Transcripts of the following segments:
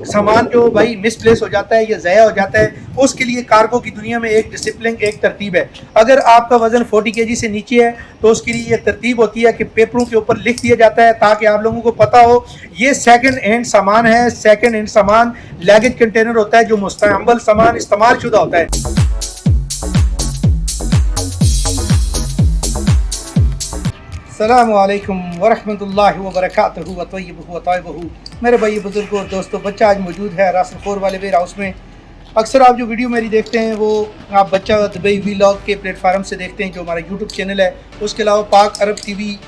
सामान जो भाई मिसप्लेस हो जाता है या ज़ाया हो जाता है, उसके लिए कार्गो की दुनिया में एक डिसिप्लिन, एक तरतीब है। अगर आपका वजन 40 kg से नीचे है तो उसके लिए ये तरतीब होती है कि पेपरों के ऊपर लिख दिया जाता है ताकि आप लोगों को पता हो ये सेकंड हैंड सामान है। सेकंड हैंड सामान लगेज कंटेनर होता है जो मुस्तअमल सामान इस्तेमाल शुदा होता है। अस्सलामुअलैकुम वरहमतुल्लाहि वबरकातुहू व तय्यबुहू व तायबुहू। मेरे भाई बुजुर्गों और दोस्तों, बच्चा आज मौजूद है रासलखोर वाले वेयर हाउस में। अक्सर आप जो वीडियो मेरी देखते हैं वो आप बच्चा दुबई वीलॉग के प्लेटफार्म से देखते हैं जो हमारा यूट्यूब चैनल है। उसके अलावा पाक अरब टीवी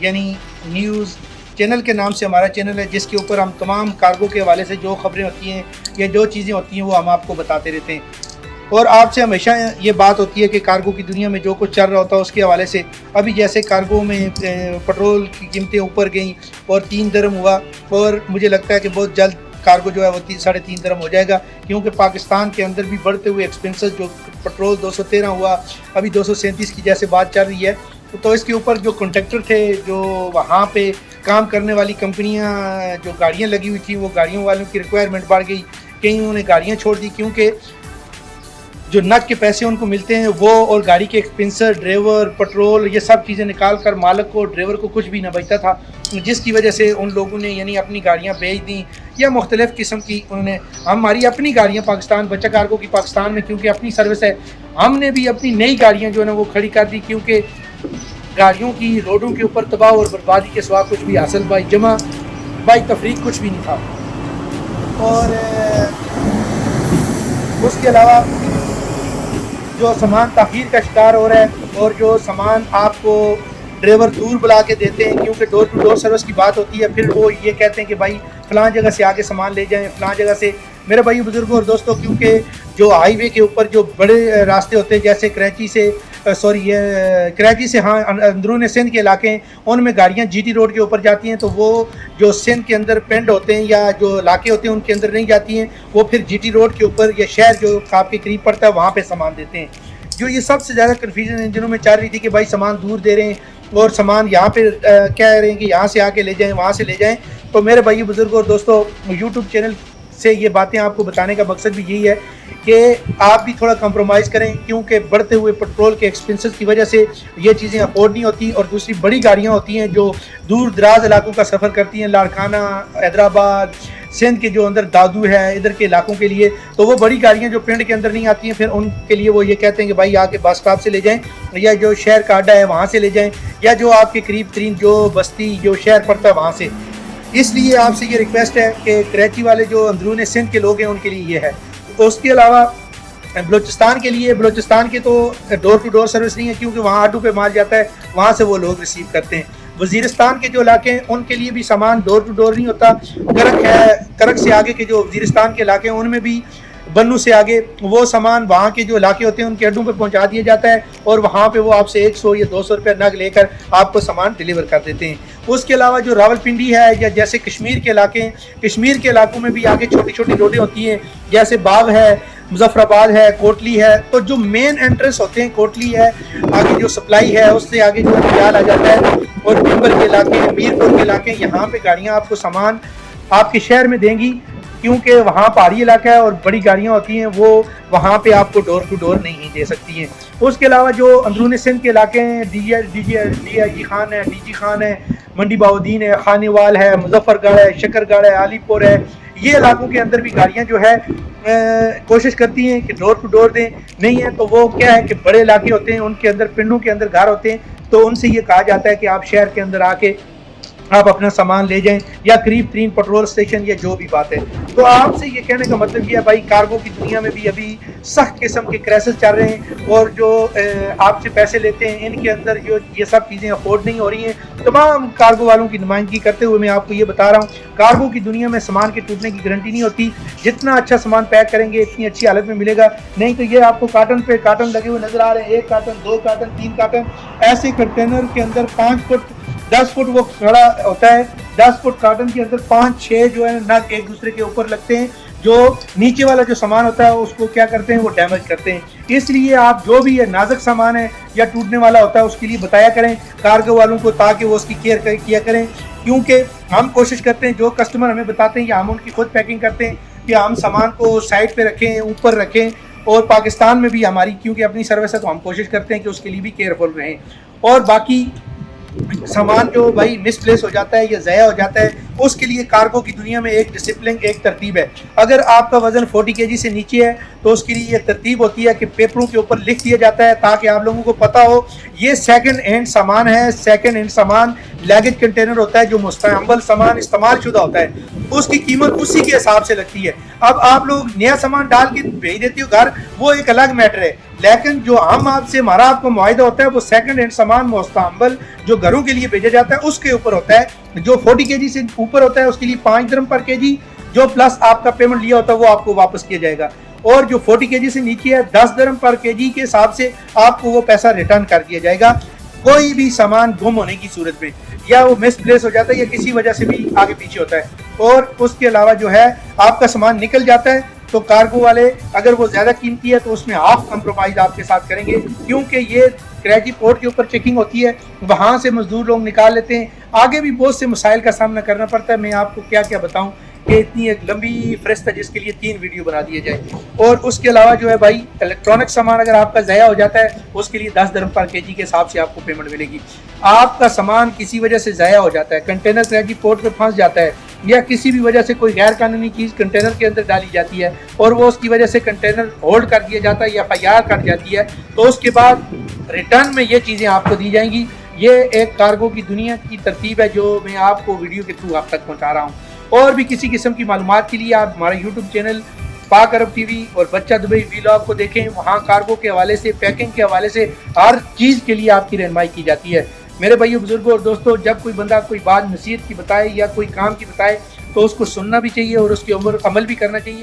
यानी न्यूज़ चैनल के नाम से हमारा चैनल है, जिसके ऊपर हम तमाम कार्गो के हवाले से जो खबरें होती हैं या जो चीज़ें होती हैं वो हम आपको बताते रहते हैं। और आपसे हमेशा ये बात होती है कि कार्गो की दुनिया में जो कुछ चल रहा होता है उसके हवाले से। अभी जैसे कार्गो में पेट्रोल की कीमतें ऊपर गई और 3 दरम हुआ, और मुझे लगता है कि बहुत जल्द कार्गो जो है वो 3-3.5 दरम हो जाएगा, क्योंकि पाकिस्तान के अंदर भी बढ़ते हुए एक्सपेंसेस, जो पेट्रोल 213 हुआ, अभी 237 की जैसे बात चल रही है। तो इसके ऊपर जो कॉन्ट्रैक्टर थे, जो वहाँ पे काम करने वाली कंपनियाँ, जो गाड़ियाँ लगी हुई थी, वो गाड़ियों वालों की रिक्वायरमेंट बढ़ गई। कहीं उन्होंने गाड़ियाँ छोड़ दी क्योंकि जो नक के पैसे उनको मिलते हैं वो, और गाड़ी के एक्सपेंसर, ड्राइवर, पेट्रोल, ये सब चीज़ें निकाल कर मालिक को, ड्राइवर को कुछ भी ना बचता था, जिसकी वजह से उन लोगों ने यानी अपनी गाड़ियाँ बेच दी या मुख्तलिफ़ किस्म की उन्होंने। हमारी अपनी गाड़ियाँ पाकिस्तान, बच्चा कार्गो की पाकिस्तान में क्योंकि अपनी सर्विस है, हमने भी अपनी नई गाड़ियाँ जो है ना वो खड़ी कर दी, क्योंकि गाड़ियों की रोडों के ऊपर तबाह और बर्बादी के सिवा कुछ भी हासिल बाई जमा बाई तफरीक कुछ भी नहीं था। और उसके अलावा जो सामान ताख़ीर का शिकार हो रहा है, और जो सामान आपको ड्राइवर दूर बुला के देते हैं, क्योंकि डोर टू डोर सर्विस की बात होती है, फिर वो ये कहते हैं कि भाई फ़लाँ जगह से आके सामान ले जाएं, फ़लाँ जगह से। मेरे भाई बुजुर्गों और दोस्तों, क्योंकि जो हाईवे के ऊपर जो बड़े रास्ते होते हैं, जैसे कराची से हाँ अंदरून सिंध के इलाके हैं, उनमें गाड़ियाँ जीटी रोड के ऊपर जाती हैं, तो वो जो सिंध के अंदर पेंड होते हैं या जो इलाके होते हैं उनके अंदर नहीं जाती हैं, वो फिर जीटी रोड के ऊपर या शहर जो आपके करीब पड़ता है वहाँ पे सामान देते हैं। जो ये सबसे ज़्यादा कन्फ्यूजन इन दिनों में चल रही थी कि भाई सामान दूर दे रहे हैं और सामान यहाँ पे कह रहे हैं कि यहाँ से आके ले जाएँ, वहाँ से ले जाएँ। तो मेरे भाई बुजुर्गों और दोस्तों, यूट्यूब चैनल से ये बातें आपको बताने का मकसद भी यही है कि आप भी थोड़ा कंप्रोमाइज़ करें, क्योंकि बढ़ते हुए पेट्रोल के एक्सपेंसेस की वजह से ये चीज़ें अफोर्ड नहीं होती। और दूसरी बड़ी गाड़ियाँ होती हैं जो दूर दराज इलाकों का सफ़र करती हैं, लाड़काना, हैदराबाद, सिंध के जो अंदर दादू है, इधर के इलाकों के लिए, तो वो बड़ी गाड़ियाँ जो पिंड के अंदर नहीं आती हैं, फिर उनके लिए वो ये कहते हैं कि भाई आके बस स्टॉप से ले जाएँ, या जो शहर का अड्डा है वहाँ से ले जाएँ, या जो आपके करीब तरीन जो बस्ती जो शहर पड़ता है वहाँ से। इसलिए आपसे ये रिक्वेस्ट है कि कराची वाले जो अंदरून सिंध के लोग हैं उनके लिए ये है। तो उसके अलावा बलूचिस्तान के लिए, बलूचिस्तान के तो डोर टू डोर सर्विस नहीं है, क्योंकि वहाँ अड्डों पे माल जाता है, वहाँ से वो लोग रिसीव करते हैं। वज़ीरिस्तान के जो इलाके हैं उनके लिए भी सामान डोर टू डोर नहीं होता। करक है, करक से आगे के जो वज़ीरिस्तान के इलाके हैं उनमें भी, बन्नू से आगे, वो सामान वहाँ के जो इलाके होते हैं उनके अड्डों पे पहुँचा दिया जाता है, और वहाँ पे वो आपसे 100 या 200 रुपये नग लेकर आपको सामान डिलीवर कर देते हैं। उसके अलावा जो रावलपिंडी है या जैसे कश्मीर के इलाके हैं, कश्मीर के इलाकों में भी आगे छोटी छोटी रोडें होती हैं, जैसे बाग है, मुजफ्फराबाद है, कोटली है। तो जो मेन एंट्रेंस होते हैं कोटली है, आगे जो सप्लाई है उससे आगे जो ख्याल आ जाता है, और टिम्बर के इलाके, मीरपुर के इलाके, यहाँ पे गाड़ियाँ आपको सामान आपके शहर में देंगी, क्योंकि वहाँ पहाड़ी इलाका है और बड़ी गाड़ियाँ होती हैं, वो वहाँ पे आपको डोर टू डोर नहीं दे सकती हैं। उसके अलावा जो अंदरून सिंध के इलाके हैं, डीजी खान है, मंडी बाउद्दीन है, खानेवाल है, मुजफ्फरगढ़ है, शकरगढ़ है, आलीपुर है, ये इलाकों के अंदर भी गाड़ियाँ जो है कोशिश करती हैं कि डोर टू डोर दें। नहीं है तो वो क्या है कि बड़े इलाके होते हैं, उनके अंदर पिंडों के अंदर घर होते हैं, तो उनसे ये कहा जाता है कि आप शहर के अंदर आके आप अपना सामान ले जाएं, या करीब तरीन पेट्रोल स्टेशन, या जो भी बात है। तो आपसे ये कहने का मतलब ये है भाई, कार्गो की दुनिया में भी अभी सख्त किस्म के क्राइसिस चल रहे हैं, और जो आपसे पैसे लेते हैं इनके अंदर जो ये सब चीज़ें अफोर्ड नहीं हो रही हैं। तमाम कार्गो वालों की नुमाइंदगी करते हुए मैं आपको ये बता रहा हूँ, कार्गो की दुनिया में सामान के टूटने की गारंटी नहीं होती। जितना अच्छा सामान पैक करेंगे इतनी अच्छी हालत में मिलेगा, नहीं तो ये आपको कार्टन पे कार्टन लगे हुए नजर आ रहे हैं, 1 कार्टन, 2 कार्टन, 3 कार्टन, ऐसे कंटेनर के अंदर 5 फुट 10 फुट वो खड़ा होता है। 10 फुट कार्टन के अंदर 5-6 जो है नग एक दूसरे के ऊपर लगते हैं, जो नीचे वाला जो सामान होता है उसको क्या करते हैं, वो डैमेज करते हैं। इसलिए आप जो भी है नाजुक सामान है या टूटने वाला होता है उसके लिए बताया करें कार्गो वालों को, ताकि वो उसकी केयर किया करें, क्योंकि हम कोशिश करते हैं, जो कस्टमर हमें बताते हैं या हम उनकी खुद पैकिंग करते हैं कि हम सामान को साइड पे रखें, ऊपर रखें। और पाकिस्तान में भी हमारी क्योंकि अपनी सर्विस है तो हम कोशिश करते हैं कि उसके लिए भी केयरफुल रहें। और बाकी सामान जो भाई मिसप्लेस हो जाता है या ज़ाया हो जाता है, उसके लिए कार्गो की दुनिया में एक डिसिप्लिन, एक तरतीब है। अगर आपका वज़न 40 kg से नीचे है तो उसके लिए ये तरतीब होती है कि पेपरों के ऊपर लिख दिया जाता है ताकि आप लोगों को पता हो ये सेकंड हैंड सामान है। सेकंड हैंड सामान लगेज कंटेनर होता है जो मुस्तअमल सामान इस्तेमाल शुदा होता है, उसकी कीमत उसी के हिसाब से लगती है। अब आप लोग नया सामान डाल के भेज देते हो घर, वो एक अलग मैटर है, लेकिन जो हम आपसे हमारा आपको मुआहिदा होता है वो सेकंड हैंड सामान मुस्तअमल जो घरों के लिए भेजा जाता है उसके ऊपर होता है। जो 40 kg से ऊपर होता है उसके लिए 5 दिरहम पर केजी, जो प्लस आपका पेमेंट लिया होता है वो आपको वापस किया जाएगा। और जो 40 kg से नीचे है 10 दिरहम पर केजी के हिसाब से आपको वो पैसा रिटर्न कर दिया जाएगा। कोई भी सामान गुम होने की सूरत में या वो मिसप्लेस हो जाता है या किसी वजह से भी आगे पीछे होता है। और उसके अलावा जो है आपका सामान निकल जाता है तो कार्गो वाले अगर वो ज़्यादा कीमती है तो उसमें हाफ कंप्रोमाइज़ आपके साथ करेंगे, क्योंकि ये कराची पोर्ट के ऊपर चेकिंग होती है, वहाँ से मजदूर लोग निकाल लेते हैं। आगे भी बहुत से मसाइल का सामना करना पड़ता है। मैं आपको क्या क्या बताऊँ कि इतनी एक लंबी फहरिस्त है जिसके लिए 3 वीडियो बना दिए जाए। और उसके अलावा जो है भाई इलेक्ट्रॉनिक सामान अगर आपका ज़ाया हो जाता है उसके लिए 10 दिरहम पर केजी के हिसाब से आपको पेमेंट मिलेगी। आपका सामान किसी वजह से ज़ाया हो जाता है, कंटेनर कराची पोर्ट पे फंस जाता है या किसी भी वजह से कोई गैर कानूनी चीज़ कंटेनर के अंदर डाली जाती है और वो उसकी वजह से कंटेनर होल्ड कर दिया जाता है या FIR कर जाती है, तो उसके बाद रिटर्न में ये चीज़ें आपको दी जाएंगी। ये एक कार्गो की दुनिया की तरतीब है जो मैं आपको वीडियो के थ्रू आप तक पहुँचा रहा हूँ। और भी किसी किस्म की मालूमात के लिए आप हमारा यूट्यूब चैनल पाक अरब टीवी और बच्चा दुबई व्लॉग को देखें। वहाँ कार्गो के हवाले से, पैकिंग के हवाले से हर चीज़ के लिए आपकी रहनुमाई की जाती है। मेरे भाइयों, बुजुर्गों और दोस्तों, जब कोई बंदा कोई बात नसीहत की बताए या कोई काम की बताए तो उसको सुनना भी चाहिए और उसके ऊपर अमल भी करना चाहिए।